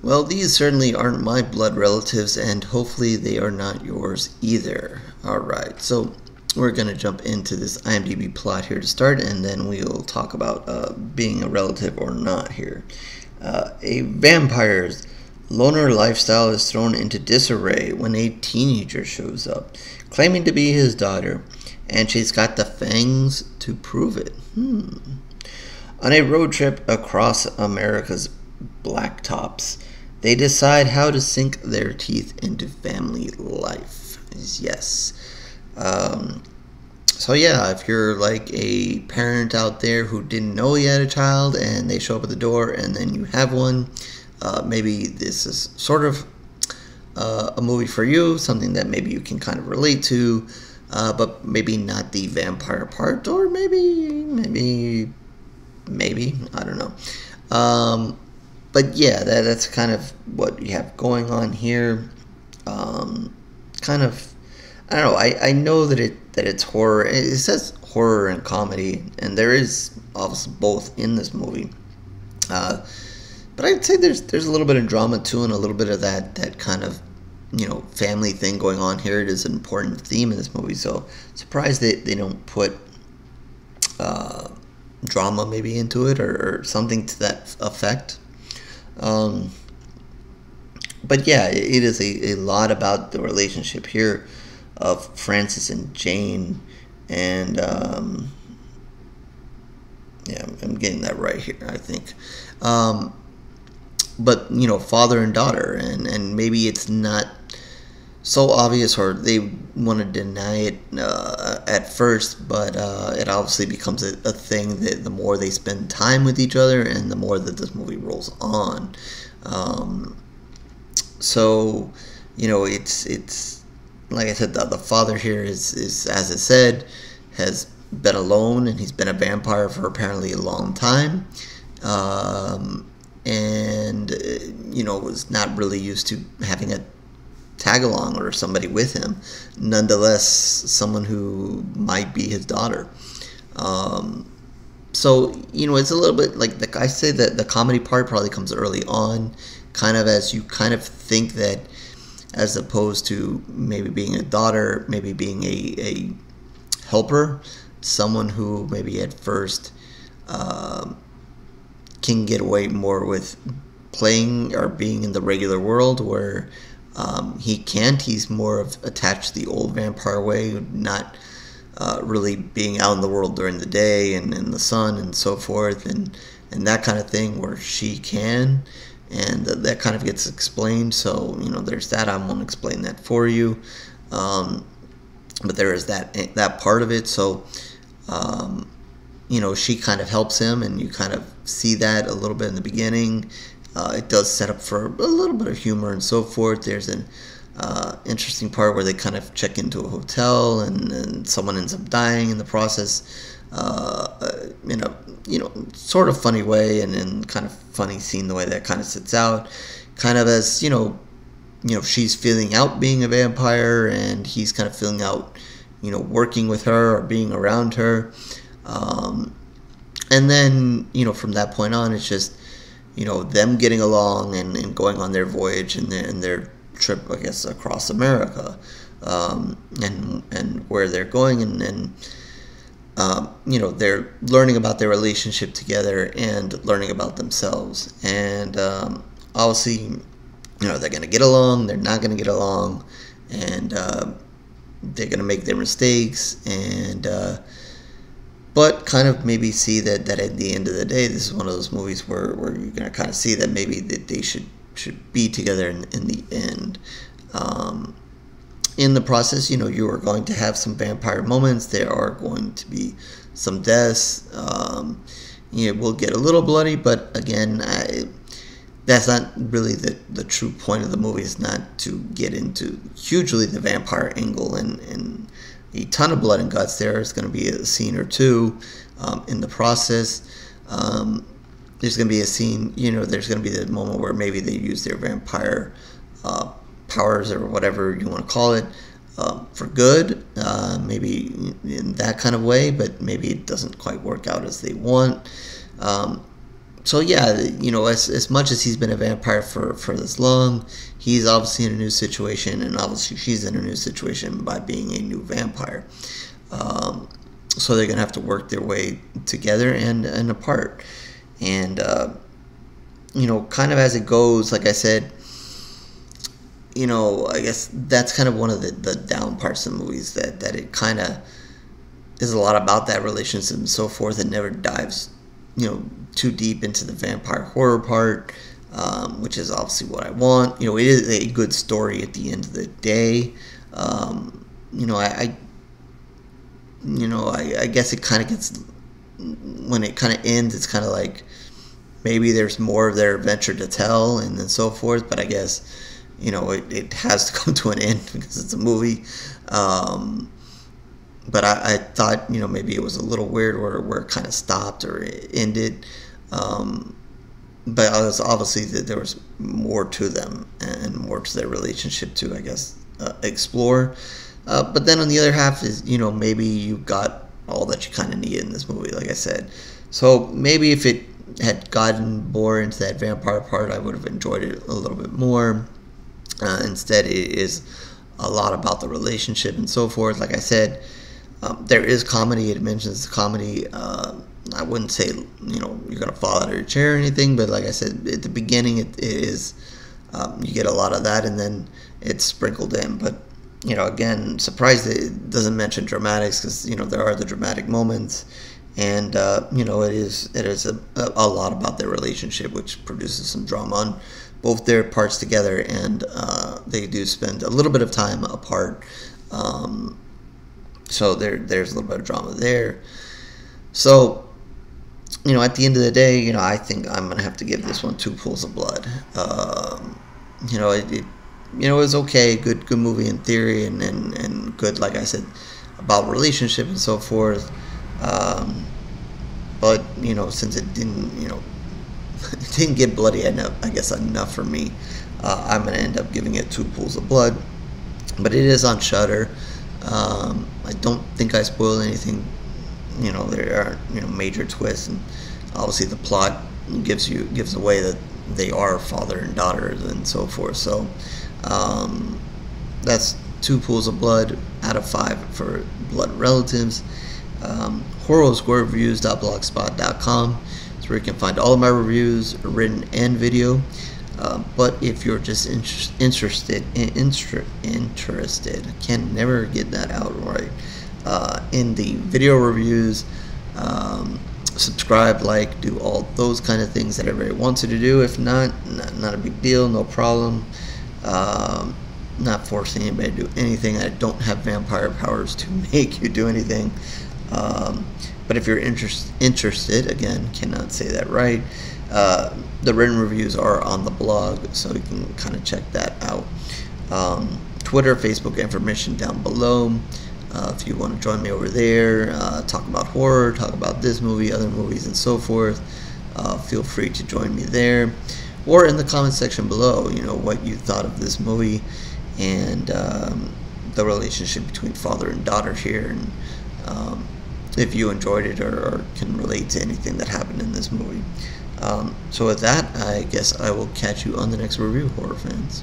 Well, these certainly aren't my blood relatives, and hopefully they are not yours either. Alright, so we're going to jump into this IMDb plot here to start, and then we'll talk about being a relative or not here. A vampire's loner lifestyle is thrown into disarray when a teenager shows up, claiming to be his daughter, and she's got the fangs to prove it. On a road trip across America's blacktops, they decide how to sink their teeth into family life. Yes. So yeah, if you're like a parent out there who didn't know you had a child and they show up at the door and then you have one, maybe this is sort of a movie for you, something that maybe you can kind of relate to, but maybe not the vampire part, or maybe, I don't know. But yeah, that's kind of what you have going on here. Kind of, I don't know. I know that it's horror. It says horror and comedy, and there is obviously both in this movie. But I'd say there's a little bit of drama too, and a little bit of that kind of, family thing going on here. It is an important theme in this movie, so surprised that they don't put drama maybe into it, or something to that effect. But yeah, it is a lot about the relationship here of Francis and Jane, and yeah, I'm getting that right here, I think. But father and daughter, and maybe it's not so obvious, or they want to deny it at first, but it obviously becomes a thing that the more they spend time with each other and the more that this movie rolls on. So it's like I said, the father here is as I said, has been alone, and he's been a vampire for apparently a long time, and was not really used to having a tag along or somebody with him, nonetheless someone who might be his daughter. So it's a little bit like I say that the comedy part probably comes early on, kind of as you kind of think that, as opposed to maybe being a daughter, maybe being a helper, someone who maybe at first can get away more with playing or being in the regular world, where he can't. He's more of attached to the old vampire way, not really being out in the world during the day and in the sun and so forth, and that kind of thing, where she can, and that kind of gets explained. So there's that. I won't explain that for you, but there is that part of it. So she kind of helps him, and you kind of see that a little bit in the beginning. It does set up for a little bit of humor and so forth. There's an interesting part where they kind of check into a hotel, and someone ends up dying in the process, in a sort of funny way, and kind of funny scene the way that kind of sits out, kind of as she's feeling out being a vampire, and he's kind of feeling out working with her or being around her, and then from that point on, it's just them getting along and going on their voyage and their trip, I guess, across America, and where they're going, and they're learning about their relationship together and learning about themselves, and obviously they're going to get along, they're not going to get along, and they're going to make their mistakes, and but kind of maybe see that at the end of the day, this is one of those movies where you're going to kind of see that maybe that they should be together in the end. In the process, you are going to have some vampire moments. There are going to be some deaths. It will get a little bloody, but again, that's not really the true point of the movie. Is not to get into hugely the vampire angle and a ton of blood and guts. There is going to be a scene or two in the process. There's going to be a scene, there's going to be the moment where maybe they use their vampire powers, or whatever you want to call it, for good, maybe in that kind of way, but maybe it doesn't quite work out as they want. So yeah, as much as he's been a vampire for this long, he's obviously in a new situation, and obviously she's in a new situation by being a new vampire. So they're gonna have to work their way together and apart, and kind of as it goes. Like I said, I guess that's kind of one of the down parts of the movies, that it kind of is a lot about that relationship and so forth. It never dives too deep into the vampire horror part, which is obviously what I want. It is a good story at the end of the day. I guess it kind of gets, when it kind of ends, it's kind of like maybe there's more of their adventure to tell and then so forth, but I guess it has to come to an end because it's a movie. But I thought maybe it was a little weird where it kind of stopped or it ended, but obviously that there was more to them and more to their relationship to, I guess, explore. But then on the other half is, maybe you got all that you kind of needed in this movie, like I said. So maybe if it had gotten more into that vampire part, I would have enjoyed it a little bit more. Instead, it is a lot about the relationship and so forth. Like I said, there is comedy. It mentions comedy. I wouldn't say, you're going to fall out of your chair or anything, but like I said, at the beginning, it is, you get a lot of that, and then it's sprinkled in. But, again, surprised that it doesn't mention dramatics, because, there are the dramatic moments, and, it is a lot about their relationship, which produces some drama on both their parts together, and they do spend a little bit of time apart. So there's a little bit of drama there. So, at the end of the day, I think I'm going to have to give this one 2 pools of blood. It was okay, good movie in theory, and good, like I said, about relationship and so forth. But, since it didn't, it didn't get bloody enough, I guess, enough for me, I'm going to end up giving it 2 pools of blood. But it is on Shudder. I don't think I spoiled anything. There are major twists, and obviously the plot gives away that they are father and daughter and so forth. So that's 2 pools of blood out of 5 for blood relatives. horroroscorereviews.blogspot.com is where you can find all of my reviews, written and video. But if you're just interested, I can never get that out right, in the video reviews, subscribe, like, do all those kind of things that everybody wants you to do. If not a big deal, no problem. Not forcing anybody to do anything. I don't have vampire powers to make you do anything. But if you're interested, again, cannot say that right, the written reviews are on the blog, so you can kind of check that out. Twitter, Facebook information down below. If you want to join me over there, talk about horror, talk about this movie, other movies, and so forth, feel free to join me there. Or in the comment section below, what you thought of this movie, and the relationship between father and daughter here, and if you enjoyed it or can relate to anything that happened in this movie. So with that, I guess I will catch you on the next review, horror fans.